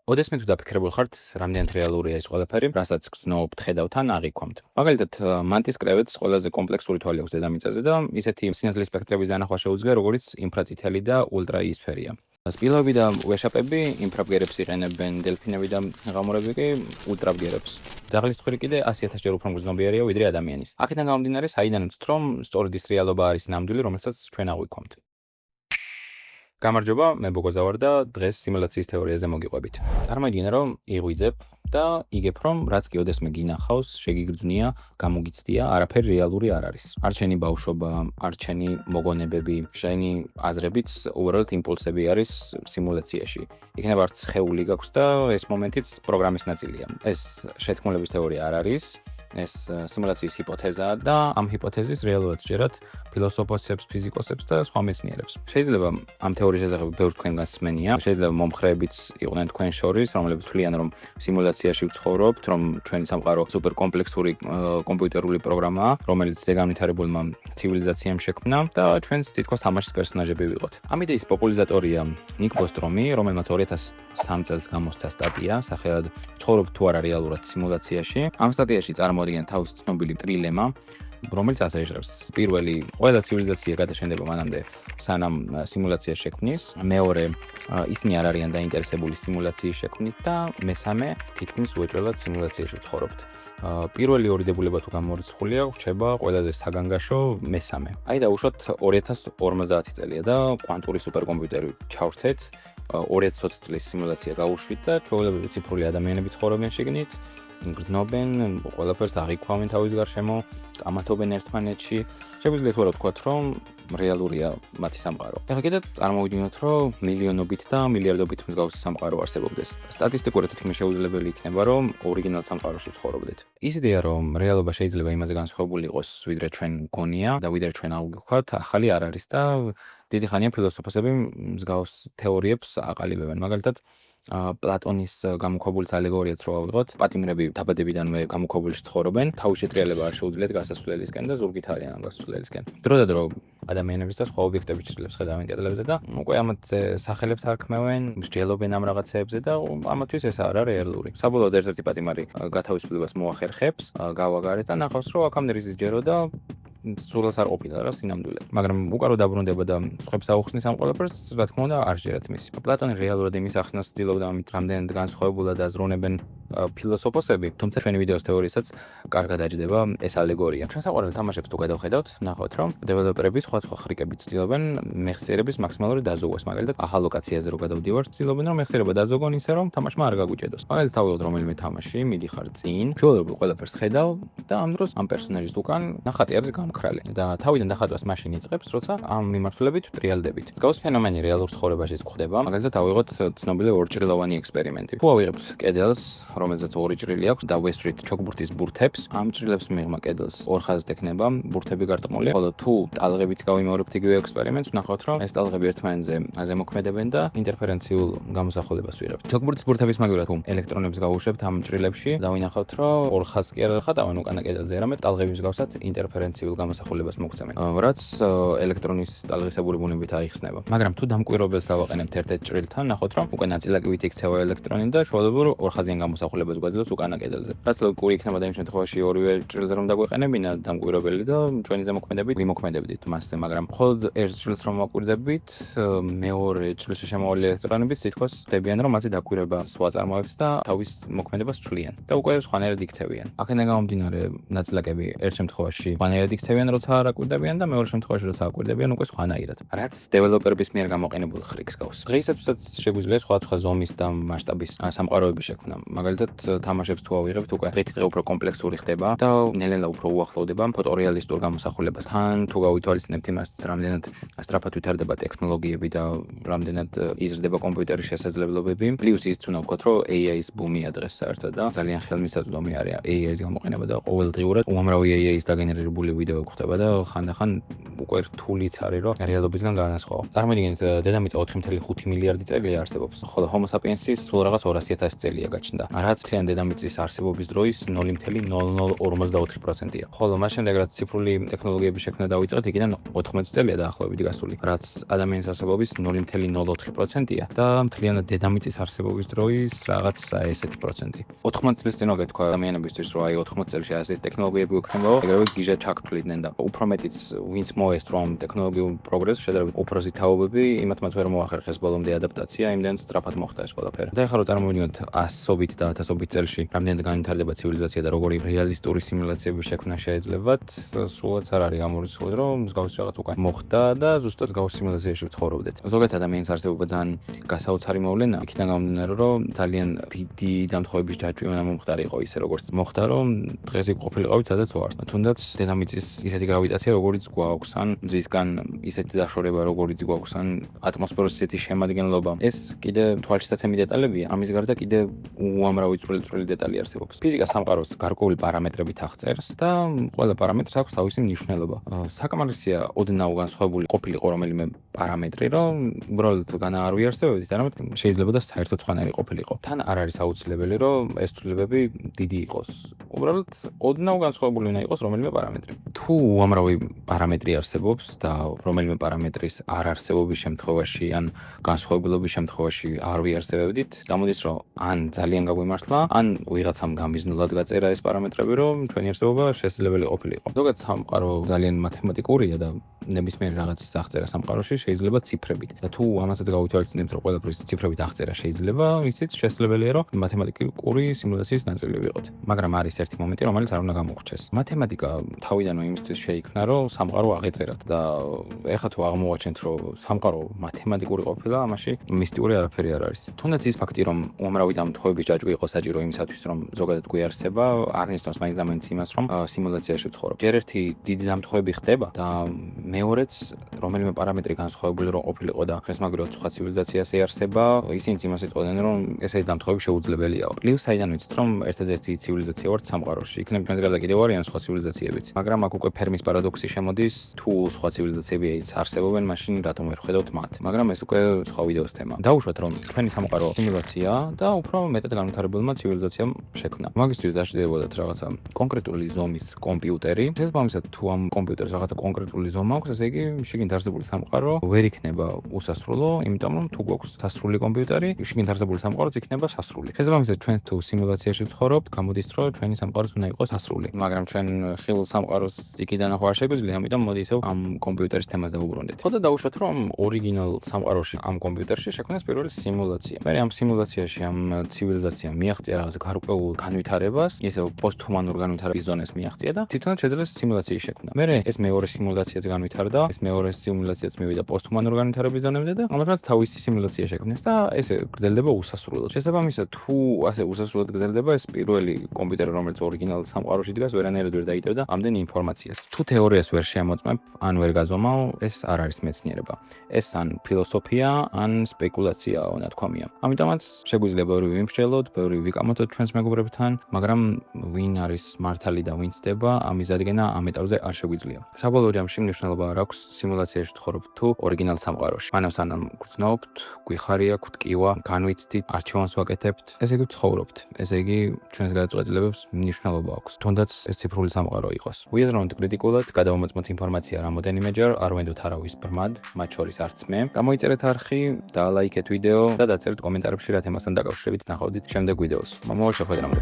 ოდესმე თუ დაფიქრებულ ხართ, რამდენად რეალურია ეს ყველაფერი, რასაც გრძნობთ, ხედავთ ან აღიქვამთ. მაგალითად, მანტის კრევეტს ყველაზე კომპლექსური თვალი აქვს დედამიწაზე და ისეთი სინათლის სპექტრების დანახვა შეუძლია, როგორც ინფრაწითელი და ულტრაიისფერია. სპილოები და ვეშაპები ინფრაბგერებს იყენებენ, დელფინები და ღამურები კი ულტრაბგერებს. ძაღლის ცხვირი კიდე 100,000 ჯერ უფრო მგრძნობიარეა ვიდრე ადამიანის. აქედან გამომდინარე, საიდან ვთქვით, რომ სწორედ ის რეალობა არის ნამდვილი, რომელსაც ჩვენ აღვიქვამთ. გამარჯობა, მე ბოგოზა ვარ და დღეს სიმულაციის თეორიაზე მოგიყვებით. წარმოიდგინე, რომ იღვიძებ და იგებ, რომ რაც კი ოდესმე გინახავს, შეგიგრძნია, გამოგიცდია, არაფერი რეალური არ არის. არ შენი ბავშვობა, არ შენი მოგონებები, შენი აზრებიც უბრალოდ იმპულსები არის სიმულაციაში. იქნება არც სხეული გაქვს და ეს მომენტიც პროგრამის ნაწილია. ეს შეთქმულების თეორია არ არის. ეს სიმულაციის ჰიპოთეზაა და ამ ჰიპოთეზის რეალურად ჯერათ ფილოსოფოსებს, ფიზიკოსებს და სხვა მეცნიერებს. შეიძლება ამ თეორიის შესახებ ბევრი თქვენგან სმენია, შეიძლება მომხრეებიც იყვნენ თქვენ შორის, რომლებიც თვლიან, რომ სიმულაციაში ვცხოვრობთ, რომ ჩვენი სამყარო სუპერკომპლექსური კომპიუტერული პროგრამაა, რომელიც ზეგანვითარებულმა ცივილიზაციამ შექმნა და ჩვენც თითქოს თამაშის პერსონაჟები ვიყოთ. ამ იდეის პოპულარიზატორია ნიკ ბოსტრომი, რომელმაც 2003 წელს გამოსცა სტატია, სახელად ვცხოვრობთ თუ არა რეალურად სიმულაციაში. ამ სტატიაში წარმოადგენენ თავის ცნობილი ტრილემა, რომელიც ასაიჟებს. პირველი, ყველა ცივილიზაცია გადაშენდება მანამდე, სანამ სიმულაცია შექმნის. მეორე, ისინი არ არიან დაინტერესებული სიმულაციის შექმნით და მესამე, თითქმის უეჭველად სიმულაციაში ვცხოვრობთ. პირველი ორი დებულება თუ გამორიცხულია, რჩება ყველაზე საგანგაშო მესამე. აი დაუშვათ 2050 წელია და კვანტური სუპერკომპიუტერი ჩავრთეთ. 2020 წლის სიმულაცია გავუშვით და ჩვეულებრივი ციფრული ადამიანები ცხოვრობენ შიგნით. გრძნობენ, ყველაფერს აღიქვამენ თავის გარშემო, კამათობენ ერთმანეთში. შეგვიძლია თუ არა ვთქვათ, რომ რეალურია მათი სამყარო. ეხლა კიდე წარმოვიდგინოთ, რომ მილიონობით და მილიარდობით მსგავსი სამყარო არსებობდეს. სტატისტიკურად თითქმის შეუძლებელი იქნება, რომ ორიგინალ სამყაროში ვცხოვრობდეთ. ის იდეა, რომ რეალობა შეიძლება იმაზე განსხვავებული იყოს, ვიდრე ჩვენ გონია და ვიდრე ჩვენ აღვიქვათ, ახალი არ არის და დიდი ხანია ფილოსოფოსები მსგავს თეორიებს აყალიბებენ. მაგალითად, პლატონის გამოქვაბულის ალეგორიაც რო ავიღოთ, პატიმრები დაბადებიდანვე გამოქვაბულში ცხოვრობენ, თავის შეტრიალება არ შეუძლიათ გასასვლელისკენ და ზურგით არიან ამ გასასვლელისკენ. დრო და დრო ადამიანების და სხვა ობიექტების ჭრილებს ხედავენ კედლებზე და უკვე ამათზე სახელებს არქმევენ, მსჯელობენ ამ რაღაცეებზე და ამათთვის ეს არა რეალური. საბოლოოდ ერთ-ერთი პატიმარი გათავისუფლებას მოახერხებს, გავაგარეთ და ნახავს, რომ აქამდე რიზი ჯერო და სულაც არ ყოფილა რა სინამდვილე. მაგრამ უკარო დაბრუნდება და სხვებს აუხსნის ამ ყველაფერს, რა თქმა უნდა, არ ჯერათ მისი. პლატონი რეალურად იმის ახსნას ცდილობდა, ამით რამდენად განსხვავებულად აზროვნებენ ფილოსოფოსები, თუმცა ჩვენი ვიდეოს თეორიასაც კარგად აჯდება ეს ალეგორია. ჩვენ საყვარელ თამაშებს თუ გადავხედავთ, ნახავთ, რომ დეველოპერები სხვადასხვა ხრიკები ცდილობენ მეხსიერების მაქსიმალური დაზოგვას. მაგალითად, ახალ ლოკაციაზე რო გადავდივარ, ცდილობენ რომ მეხსიერება დაზოგონ ისე, რომ თამაშმა არ გაგუჭედოს. მაგალითად, თავიდანვე რომელიმე თამაში, მიდიხარ წინ, ჩვეულებრივ ყველაფერს ხედავ და ამ დროს ამ პერსონაჟის უკან ნახატი არის გამქრალი და თავიდან დახატვას მაშინ იწყებს, როცა ამ მიმართულებით ვტრიალდებით. მსგავსი ფენომენი რეალურ ცხოვრებაშიც გვხდება. მაგალითად, ავიღოთ ცნობილი ორჭრილოვანი ექსპერიმენტი. თუ ავიღებთ კედელს, რომელზეც ორი ჭრილი აქვს და ვესვრით ჩოგბურთის ბურთებს, ამ ჭრილებს მიღმა კედელს ორ ხაზად ექნება ბურთები გარტყმული. ხოლო თუ ტალღებით გავიმეორებთ იგივე ექსპერიმენტს, ვნახავთ, რომ ეს ტალღები ერთმანეთზე ზემოქმედებენ და ინტერფერენციულ გამოსახულებას ვიღებთ. ჩოგბურთის ბურთების მაგალითად, თუ ელექტრონებს გავუშვებთ ამ ჭრილებში, დავინახავთ, რომ ორ ხაზს კი არ ხატავენ უკანა კედელზე, არამედ ტალღების მსგავსად ინტერფერენციულ გამოსახულებას მოგცემენ, რაც ელექტრონის ტალღისებური ბუნებით აიხსნება. მაგრამ თუ დამკვირვებელს დავაყენებთ ერთ-ერთ ჭრილთან, ნახოთ, რომ უკვე ნაწილაკივით იქცევა ელექტრონი და ჩვეულებრივ ორ ხაზიან გამოსახულებას გვაძლევს უკანა კედელზე. რაც ლოგიკური იქნება და იმ შემთხვევაში ორივე ჭრილზე რომ დაგვეყენებინა დამკვირვებელი და ჩვენი ზემოქმედებით ვიმოქმედებდით მასზე, მაგრამ მხოლოდ ერთ ჭრილს რომ ვაკვირდებით, მეორე ჭრილში შემოვალი ელექტრონებიც თითქოს ხდებიან, რომ მათი დაკვირვება სხვა წარმოებს და თავის მოქმედებას ცვლიან და უკვე სხვანაირად იქცევიან. აქედან გამომდინარე, ნაწილაკები ერთ შემთხვევაში სხვანაირად იქცევიან, როცა არ აკვირდებიან და მეორე შემთხვევაში, როცა აკვირდებიან, უკვე სხვანაირად. რაც დეველოპერების მიერ გამოყენებულ ხრიკს გავს. დღეისათვის შეგვიძლია სხვადასხვა ზომის და მასშტაბის სამყაროები შექმნა. მაგალითად, თამაშებს თუ ავიღებთ, უკვე დღე უფრო კომპლექსური ხდება და ნელ-ნელა უფრო უახლოვდება ფოტორეალისტურ გამოსახულებას. თან თუ გავითვალისწინებთ იმას, რამდენად სწრაფად ვითარდება ტექნოლოგიები და რამდენად იზრდება კომპიუტერის შესაძლებლობები. პლუს ის თუნდაც ვთქვათ, რომ AI-ის ბუმია დღეს საერთოდ და ძალიან ხელმისაწვდომი არის AI-ის გამოყენება და ყოველდღიურად უამრავი AI-ის დაგენერირებული ვიდეო გვხვდება და ხანდახან უკვე რთულიც არის, რომ რეალობისგან განასხვაო. წარმოიდგინეთ, დედამიწა 4.5 მილიარდი წელია არსებობს, ხოლო Homo sapiens-ის სულ რაღაც 200,000 წელია გაჩნდა. რაც მთლიან დედამიწის არსებობის დროის 0.0054%-ია. ხოლო მას შემდეგ რაც ციფრული ტექნოლოგიების შექმნა დაიწყეთ, იქიდან 14 წელია დაახლოებით გასული, რაც ადამიანის არსებობის 0.04%-ია და მთლიან დედამიწის არსებობის დროის რაღაც ესეთი პროცენტი. 14 წლის წინ ვთქვა ადამიანებისთვის, რომ აი 14 წელში ასეთი ტექნოლოგიები გვექნება, ეგრევე გიჟა ჩაგთვლიდნენ და უფრო მეტიც ვინც მოესწრო ამ ტექნოლოგიურ პროგრესს, შედარებით უფრო ზითაობები, იმათმაც ვერ მოახერხეს ბოლომდე ადაპტაცია, იმდენ სწრაფად მოხდა ეს ყველაფერი. და ეხლა რომ წარმოვიდგინოთ 100-ობით და 1000-ობით წელში რამდენად განვითარდება ცივილიზაცია და როგორი რეალისტური სიმულაციების შექმნა შეიძლებათ, სულაც არ არის გამორიცხული, რომ მსგავსი რაღაც უკვე მოხდა და ზუსტად მსგავს სიმულაციაში ვცხოვრობდეთ. ზოგადად ადამიანის არსებობა ძალიან გასაოცარი მოვლენა, იქიდან გამომდინარე, რომ ძალიან დიდი დამთხოვების ჯაჭვი უნდა მომხდარი იყო ისე როგორც მოხდა, რომ დღეს იქ ყოფილიყავით სადაც ვართ. თუნდაც დედამიწის ისეთი გრავიტაცია, როგორიც გვაქვს, ან მზისგან ისეთი დაშორება, როგორიც გვაქვს, ან ატმოსფეროს ისეთი შემადგენლობა. ეს კიდე თვალშისაცემი დეტალებია, ამის გარდა კიდე უამრავი წვრილი დეტალი არსებობს. ფიზიკა სამყაროს გარკვეული პარამეტრებით აღწერს და ყველა პარამეტრს აქვს თავისი მნიშვნელობა. საკმარისია ოდნავ განსხვავებული ყოფილიყო რომელიმე პარამეტრი, რომ უბრალოდ განაარვი არსებობდით, არამედ შეიძლება და საერთოდ სხვანაირი ყოფილიყო. თან არ არის აუცილებელი, რომ ეს ცვლილებები დიდი იყოს. უბრალოდ ოდნავ განსხვავებული უნდა იყოს რომელიმე პარამეტრი. თუ უამრავი პარამეტრი არსებობს და რომელიმე პარამეტრის არ არსებობის შემთხვევაში ან განსხვავებულობის შემთხვევაში არ ვიარსებებდით, გამოდის რომ ან ძალიან გაგვიმართლა, ან ვიღაცამ გამიზნულად გაწერა ეს პარამეტრები, რომ ჩვენი არსებობა შესაძლებელი ყოფილიყო. ზოგადად სამყარო ძალიან მათემატიკურია და ნებისმიერი რაღაცის აღწერა სამყაროში შეიძლება ციფრებით. და თუ ამასაც გავითვალისწინებთ, რომ ყველაფრის ციფრებით აღწერა შეიძლება, ისიც შესაძლებელია, რომ მათემატიკური სიმულაციის ნაწილი ვიყოთ. მაგრამ არის ერთი მომენტი, რომელიც არ უნდა გამოგვრჩეს. მათემატიკა თავიდანვე იმისთვის შეიქმნა, რომ სამყარო აღეწერათ და ეხლა თუ აღმოვაჩენთ, რომ სამყარო მათემატიკური ყოფილა, ამაში მისტიკური არაფერი არ არის. თუნდაც ის ფაქტი, რომ უამრავი დამთხოვების ჯაჭვი იყო საჭირო იმისათვის, რომ ზოგადად გვიარსება, არ ნიშნავს მაინც და მაინც იმას, რომ სიმულაციაში ვცხოვრობ. ჯერ ერთი დიდი დამთხოვები ხდება და მეორეც რომელიმე პარამეტრი განსხვავებული რო ყოფილიყო და ხესმაგრად სხვა ცივილიზაციას ეარსება, ისინიც იმას იტყოდნენ, რომ ესეთი დამთხოვები შეუძლებელიაო. პლუს საიდან ვიცით, რომ ერთადერთი ცივილიზაცია ვართ სამყაროში. იქნებ ჩვენს გარდა კიდევ არიან სხვა ცივილიზაციებიც. მაგრამ აქ უკვე ფერმის პარადოქსი შემოდის, თუ სხვა ცივილიზაციებიც არსებობენ, მაშინ რატომ ვერ ხედავთ მათ. მაგრამ ეს უკვე სხვა ვიდეოს თემა. დავუშვათ, რომ ჩვენი სამყარო სიმულაცია და უფრო მეტად განვითარებულმა ცივილიზაციამ შექმნა. მაგისთვის დაშვებოდათ რაღაცა კონკრეტული ზომის კომპიუტერი. შესაბამისად, თუ ამ კომპიუტერს რაღაცა კონკრეტული ზომა აქვს, ესე იგი შიგნით არსებული სამყარო ვერ იქნება უსასრულო, იმიტომ რომ თუ გვაქვს სასრული კომპიუტერი, შიგნით არსებული სამყაროც იქნება სასრული. შესაბამისად, ჩვენ თუ სიმულაციაში ვცხოვრობთ, გამოდის, რომ ჩვენი სამყაროც უნდა იყოს სასრული. მაგრამ ჩვენ ხილ სამყაროს იქიდან ახლა არ შეგვიძლია, ამიტომ მოდი ისევ ამ კომპიუტერის თემას დავუბრუნდეთ. ხოდა დავუშვათ, რომ ორიგინალ სამყაროში ამ კომპიუტერში შექმნეს პირველი სიმულაცია. მე ამ სიმულაციაში ამ ცივილიზაციამ მიაღწია რაღაც გარკვეულ განვითარებას, ისევ პოსტჰუმანურ განვითარების ზონას მიაღწია და თვითონაც შეძლო სიმულაციის შექმნა. მე ეს მეორე სიმულაციაც განვითარდა, ეს მეორე სიმულაციაც მივიდა პოსტჰუმანურ განვითარების ზონამდე და ამათაც თავისი სიმულაცია შექმნეს და ეს გრძელდება უსასრულოდ. შესაბამისად, თუ ასე უსასრულოდ გრძელდება, ეს პირველი კომპიუტერი, რომელიც ორიგინალ სამყაროში დგას, ვერანაირად ვერ დაიტევდა ამდენ ინფორმაციას. თუ თეორიას ვერ შემოწმებ, ან ვერ გაზომავ, ეს არ არის მეცნიერება. ეს ან ფილოსოფია, ან სპეკულაციაა, ნათქვამია. ამიტომაც შეგვიძლია ბევრი ვიმსჯელოთ, ბევრი ვიკამათოთ ჩვენს მეგობრებთან, მაგრამ ვინ არის მართალი და ვინ ცდება, ამის დადგენა ამ ეტაპზე არ შეგვიძლია. საბოლოო ჯამში მნიშვნელობა არ აქვს სიმულაციაში ვცხოვრობთ თუ ორიგინალ სამყაროში. მანამ სანამ გვცნობთ, გვიხარია, გვტკივა, განვიცდით, არჩევანს ვაკეთებთ, ესე იგი ვცხოვრობთ. ესე იგი ჩვენს გადაწყვეტილებებს მნიშვნელობა აქვს. თუნდაც ეს ციფრული სამყარო იყოს. ვიაზროთ კრიტიკულად, გადავამოწმოთ ინფორმაცია რამოდენიმეჯერ, არ ვენდოთ არავის ბრმად, მათ შორის არც მე. გამოიწერეთ არხი, დაალაიქეთ ვიდეო და დაწერეთ კომენტარებში რა თემასთან დაკავშირებით ნახავდით შემდეგ ვიდეოს. მომავალ შეხვედრამდე.